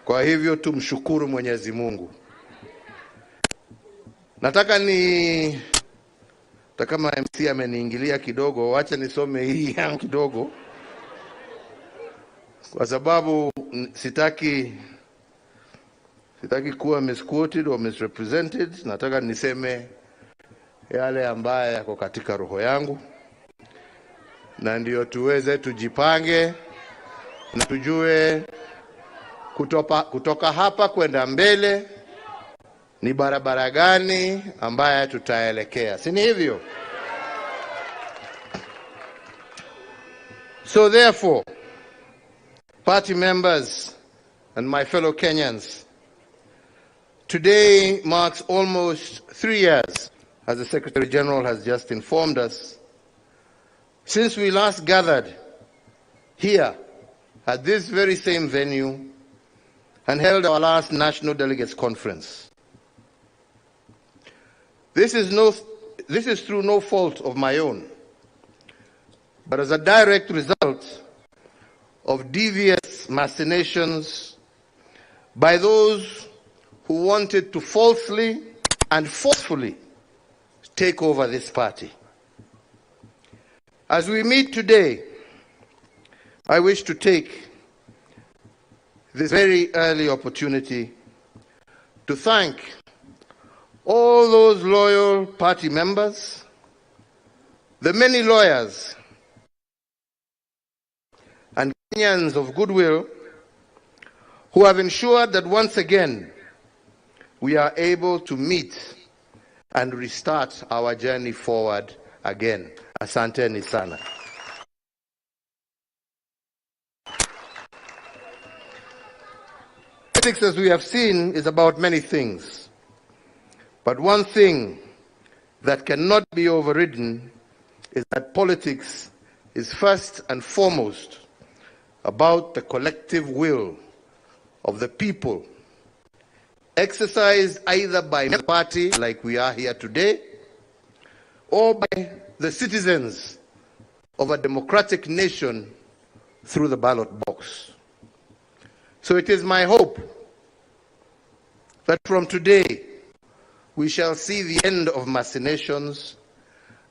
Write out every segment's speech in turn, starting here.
Kwa hivyo tumshukuru Mwenyezi Mungu. Kama MC ameniingilia kidogo, wacha nisome hii yangu kidogo, kwa sababu sitaki kuwa misquoted or misrepresented. Nataka niseme yale ambaye yako katika roho yangu, na ndio tuweze tujipange na tujue kutoka hapa kwenda mbele ni barabara gani ambaye tutaelekea. Si ni hivyo? So therefore, party members and my fellow Kenyans, today marks almost 3 years, as the Secretary General has just informed us, since we last gathered here at this very same venue and held our last National Delegates Conference. This is through no fault of my own, but as a direct result of devious machinations by those who wanted to falsely and forcefully take over this party. As we meet today, I wish to take this very early opportunity to thank all those loyal party members, the many lawyers and Kenyans of goodwill who have ensured that once again we are able to meet and restart our journey forward again. Asanteni sana. Politics, as we have seen, is about many things. But one thing that cannot be overridden is that politics is first and foremost about the collective will of the people, exercised either by a party like we are here today, or by the citizens of a democratic nation through the ballot box. So it is my hope that from today we shall see the end of machinations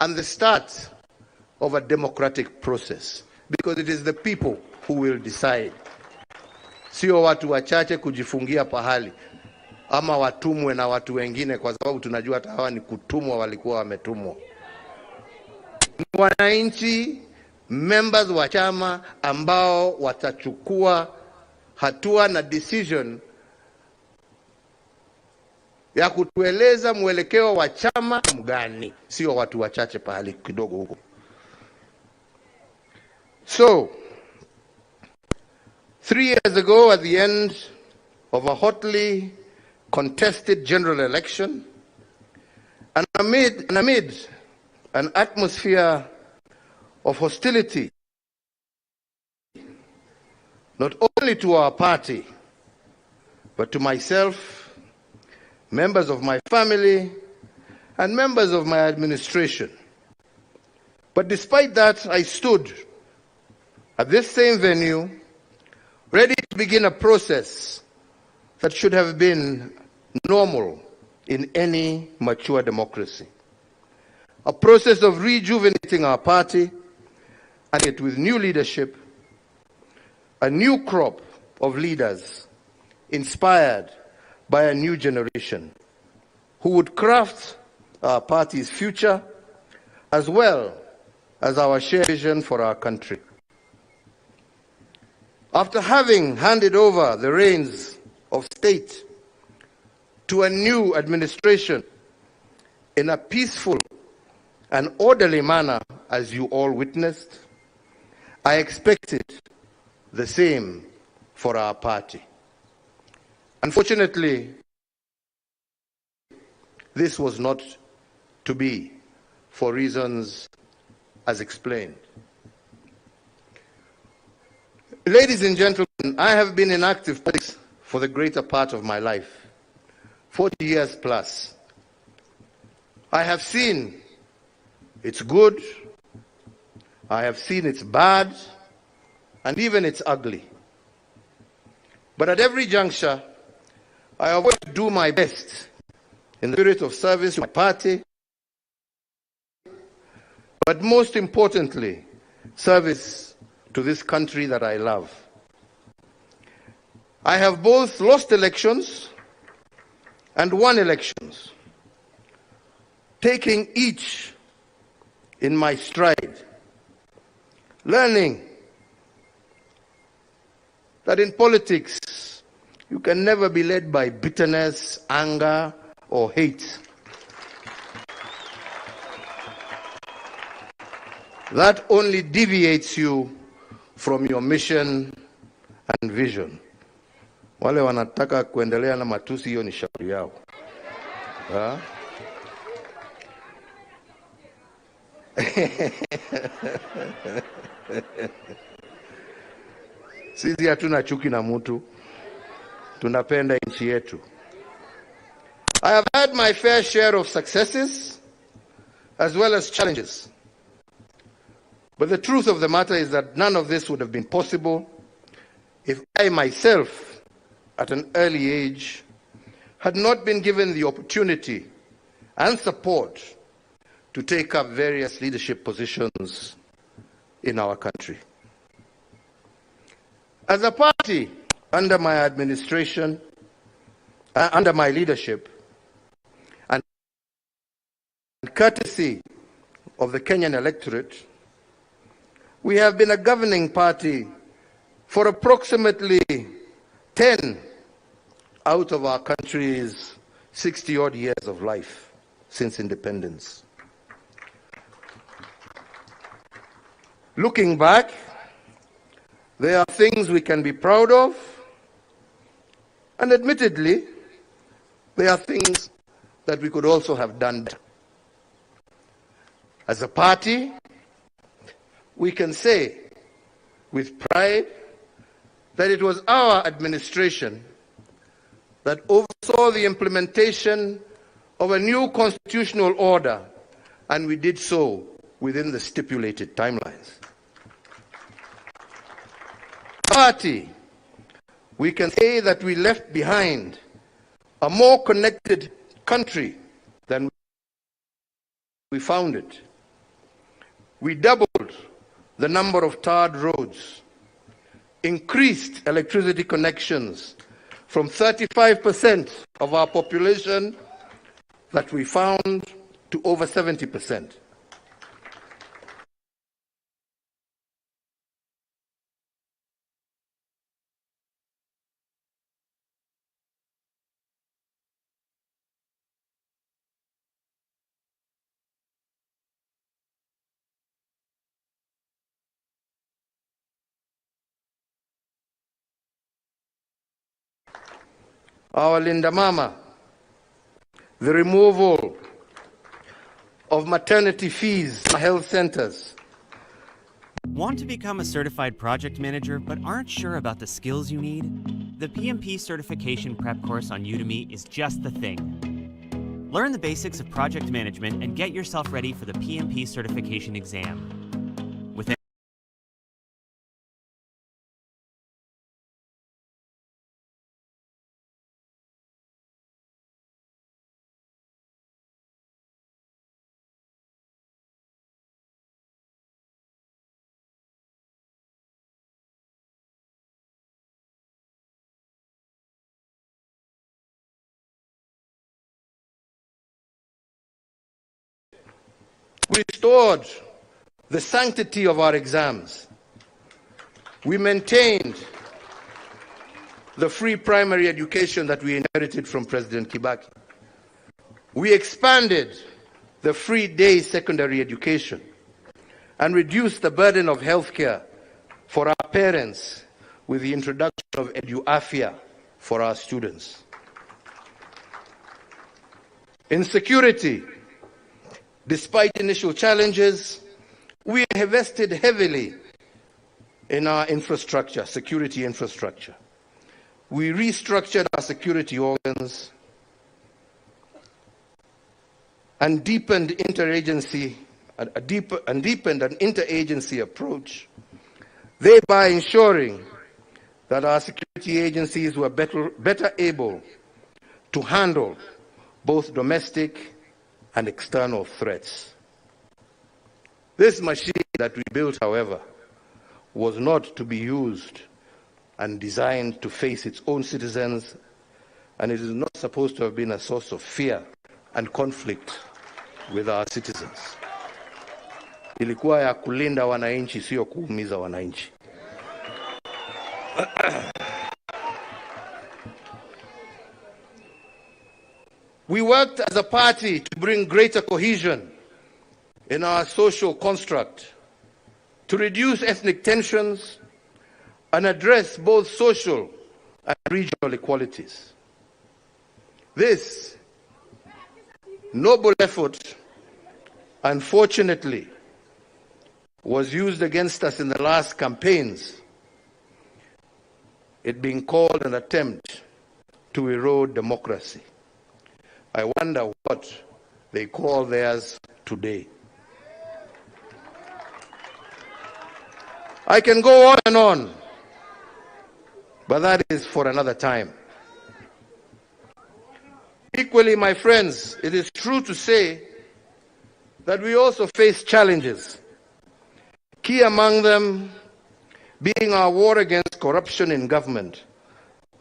and the start of a democratic process, because it is the people who will decide. Sio watu wachache kujifungia pahali ama watumwe na watu wengine, kwa sababu tunajua hata hawa ni kutumwa, walikuwa wametumwa. Wananchi, members wa chama ambao watachukua hatua na decision ya kutueleza mwelekeo wa chama mgani, sio watu wachache pahali kidogo huko. So 3 years ago, at the end of a hotly contested general election, and amid an atmosphere of hostility, not only to our party, but to myself, members of my family, and members of my administration. But despite that, I stood at this same venue, ready to begin a process that should have been normal in any mature democracy. A process of rejuvenating our party, and it with new leadership, a new crop of leaders inspired by a new generation who would craft our party's future as well as our shared vision for our country. After having handed over the reins of state to a new administration in a peaceful and orderly manner, as you all witnessed, I expected the same for our party. Unfortunately, this was not to be, for reasons as explained. Ladies and gentlemen, I have been in active politics for the greater part of my life, 40 years plus. I have seen it's good, I have seen it's bad, and even it's ugly. But at every juncture, I always do my best in the spirit of service to my party, but most importantly, service to this country that I love. I have both lost elections and won elections, taking each in my stride, learning that in politics, you can never be led by bitterness, anger, or hate. That only deviates you from your mission and vision. Wale wanataka kuendelea na matusi, hiyo ni shauri yao. Sisi hatuna chuki na mtu, tunapenda nchi yetu. I have had my fair share of successes as well as challenges. But the truth of the matter is that none of this would have been possible if I myself, at an early age, had not been given the opportunity and support to take up various leadership positions in our country. As a party, under my administration, under my leadership, and courtesy of the Kenyan electorate, we have been a governing party for approximately 10 out of our country's 60-odd years of life since independence. Looking back, there are things we can be proud of, and admittedly, there are things that we could also have done better. As a party, we can say with pride that it was our administration that oversaw the implementation of a new constitutional order, and we did so within the stipulated timelines. Party, we can say that we left behind a more connected country than we found it. We doubled the number of tarred roads, increased electricity connections from 35% of our population that we found to over 70%. Our Linda Mama, the removal of maternity fees in health centers. Want to become a certified project manager but aren't sure about the skills you need? The PMP certification prep course on Udemy is just the thing. Learn the basics of project management and get yourself ready for the PMP certification exam. We restored the sanctity of our exams. We maintained the free primary education that we inherited from President Kibaki. We expanded the free day secondary education and reduced the burden of healthcare for our parents with the introduction of EduAfia for our students. In security, despite initial challenges, we invested heavily in our infrastructure, security infrastructure. We restructured our security organs and deepened an interagency approach, thereby ensuring that our security agencies were better able to handle both domestic and external threats. This machine that we built, however, was not to be used and designed to face its own citizens, and it is not supposed to have been a source of fear and conflict with our citizens. Ilikuwa ya kulinda wananchi, sio kuumiza wananchi. We worked as a party to bring greater cohesion in our social construct, to reduce ethnic tensions and address both social and regional inequalities. This noble effort, unfortunately, was used against us in the last campaigns, it being called an attempt to erode democracy. I wonder what they call theirs today. I can go on and on, but that is for another time. Equally, my friends, it is true to say that we also face challenges, key among them being our war against corruption in government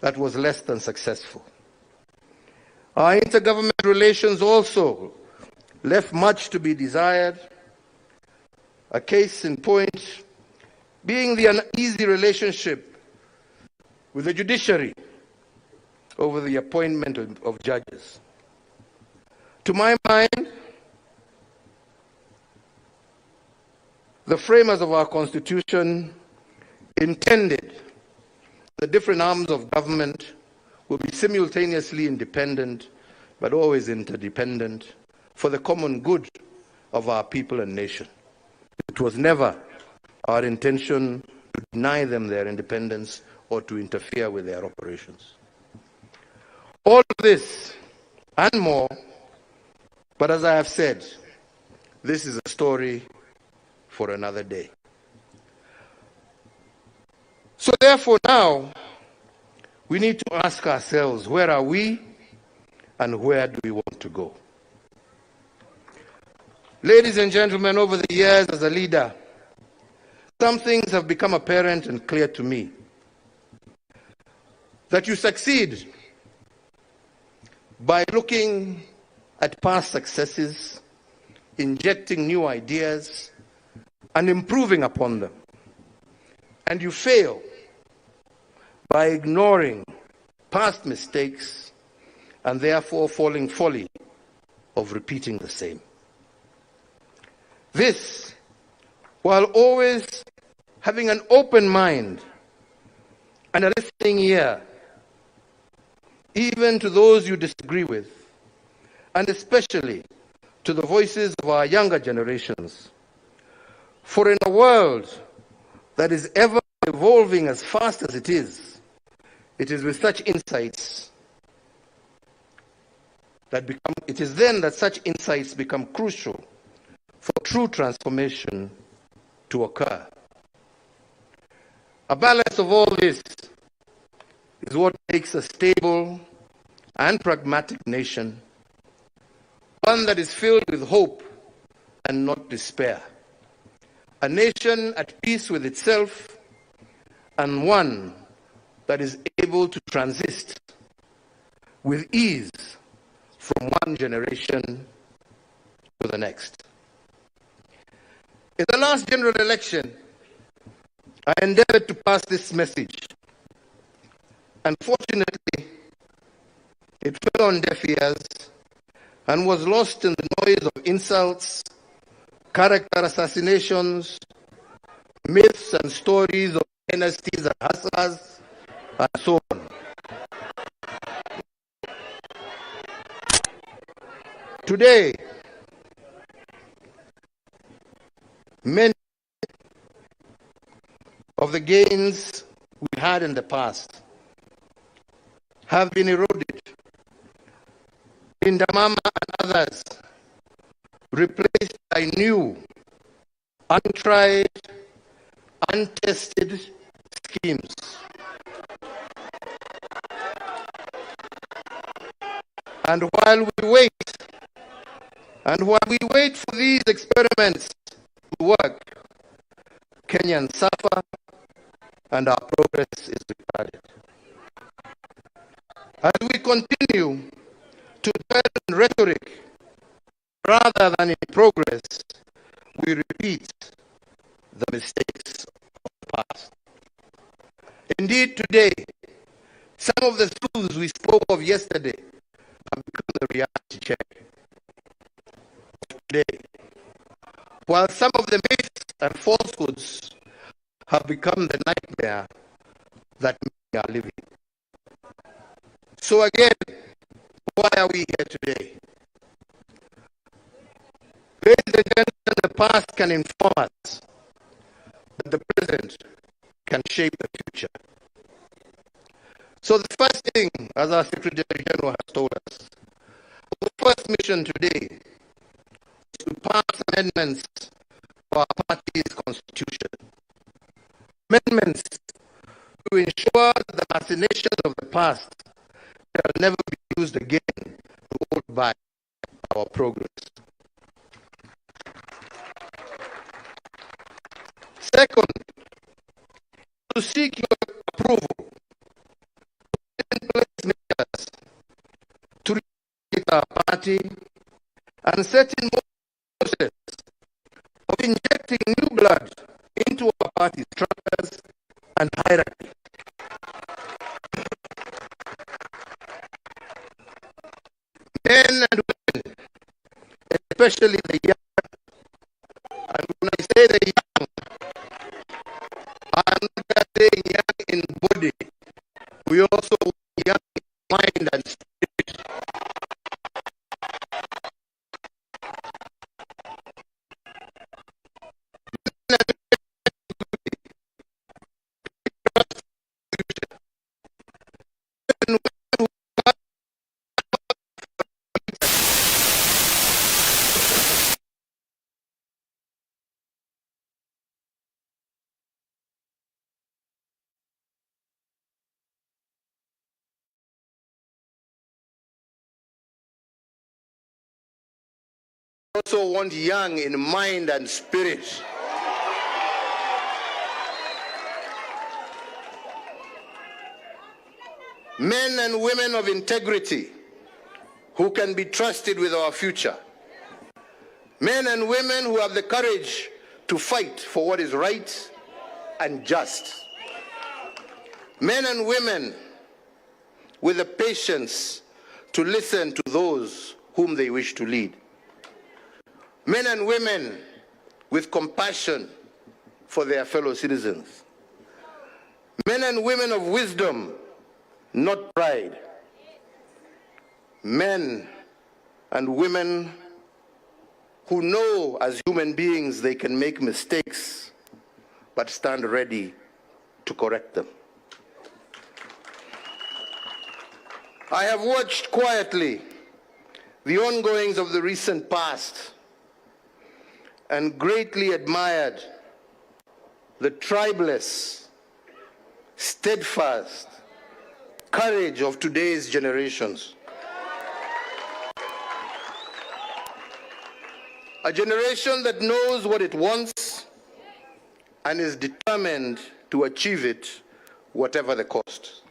that was less than successful. Our intergovernmental relations also left much to be desired, a case in point being the uneasy relationship with the judiciary over the appointment of judges. To my mind, the framers of our Constitution intended the different arms of government will be simultaneously independent, but always interdependent, for the common good of our people and nation. It was never our intention to deny them their independence or to interfere with their operations. All of this and more, but as I have said, this is a story for another day. So therefore now, we need to ask ourselves, where are we and where do we want to go? Ladies and gentlemen, over the years as a leader, some things have become apparent and clear to me. That you succeed by looking at past successes, injecting new ideas, and improving upon them. And you fail by ignoring past mistakes and therefore falling folly of repeating the same. This, while always having an open mind and a listening ear, even to those you disagree with, and especially to the voices of our younger generations. For in a world that is ever evolving as fast as it is with such insights that such insights become crucial for true transformation to occur. A balance of all this is what makes a stable and pragmatic nation, one that is filled with hope and not despair, a nation at peace with itself, and one that is able to transit with ease from one generation to the next. In the last general election, I endeavored to pass this message. Unfortunately, it fell on deaf ears and was lost in the noise of insults, character assassinations, myths and stories of dynasties and hustlers, and so on. Today, many of the gains we had in the past have been eroded. Indamama and others replaced by new, untried, untested schemes. while we wait, for these experiments to work, Kenyans suffer and our progress is retarded. As we continue to dwell in rhetoric rather than in progress, we repeat the mistakes of the past. Indeed, today, some of the truths we spoke of yesterday have become the reality check of today, while some of the myths and falsehoods have become the nightmare that many are living. So again, why are we here today? Ladies and gentlemen, the past can inform us, but the present can shape the future. So the first thing, as our Secretary General has told us, the first mission today is to pass amendments to our party's constitution. Amendments to ensure that the machinations of the past shall never be used again to hold back our progress. Second, to seek your approval to reach our party and set in motion the process of injecting new blood into our party structures and hierarchy. Men and women, especially the young, and when I say the young, I'm not just saying young in body, we also young in mind and spirit. Also want young in mind and spirit. Men and women of integrity who can be trusted with our future. Men and women who have the courage to fight for what is right and just. Men and women with the patience to listen to those whom they wish to lead. Men and women with compassion for their fellow citizens. Men and women of wisdom, not pride. Men and women who know as human beings they can make mistakes, but stand ready to correct them. I have watched quietly the ongoings of the recent past and greatly admired the tribeless, steadfast courage of today's generations. A generation that knows what it wants and is determined to achieve it, whatever the cost.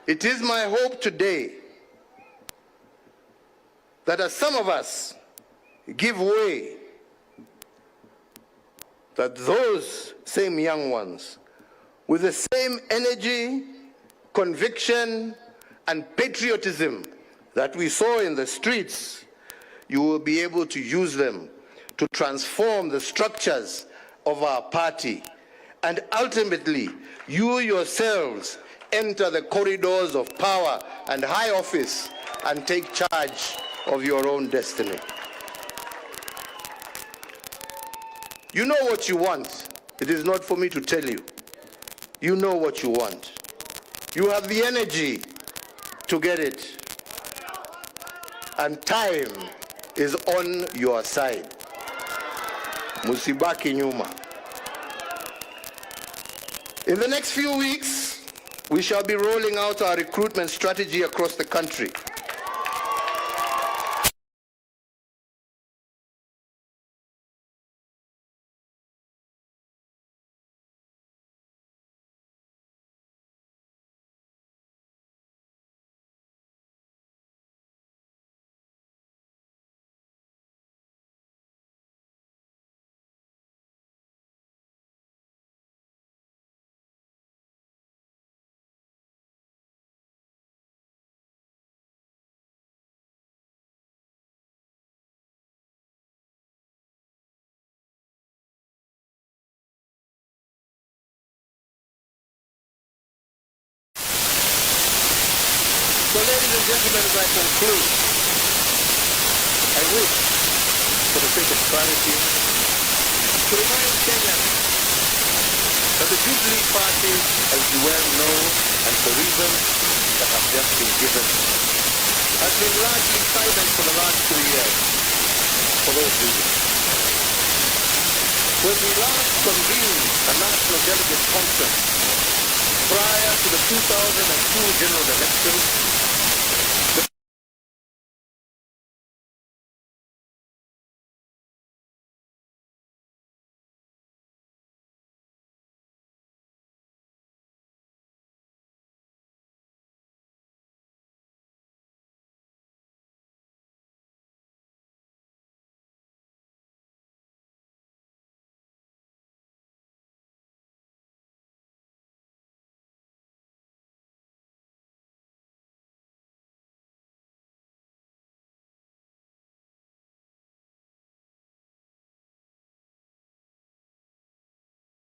It is my hope today that as some of us give way, that those same young ones, with the same energy, conviction, and patriotism that we saw in the streets, you will be able to use them to transform the structures of our party. And ultimately, you yourselves enter the corridors of power and high office and take charge of your own destiny. You know what you want. It is not for me to tell you. You know what you want. You have the energy to get it. And time is on your side. Musibaki nyuma. In the next few weeks, we shall be rolling out our recruitment strategy across the country. and gentlemen, as I conclude, I wish, for the sake of clarity, to remind Kenyans that the Jubilee Party, as you well know, and for reasons that have just been given, has been largely silent for the last 2 years for those reasons. When we last convened a national delegate conference prior to the 2002 general elections,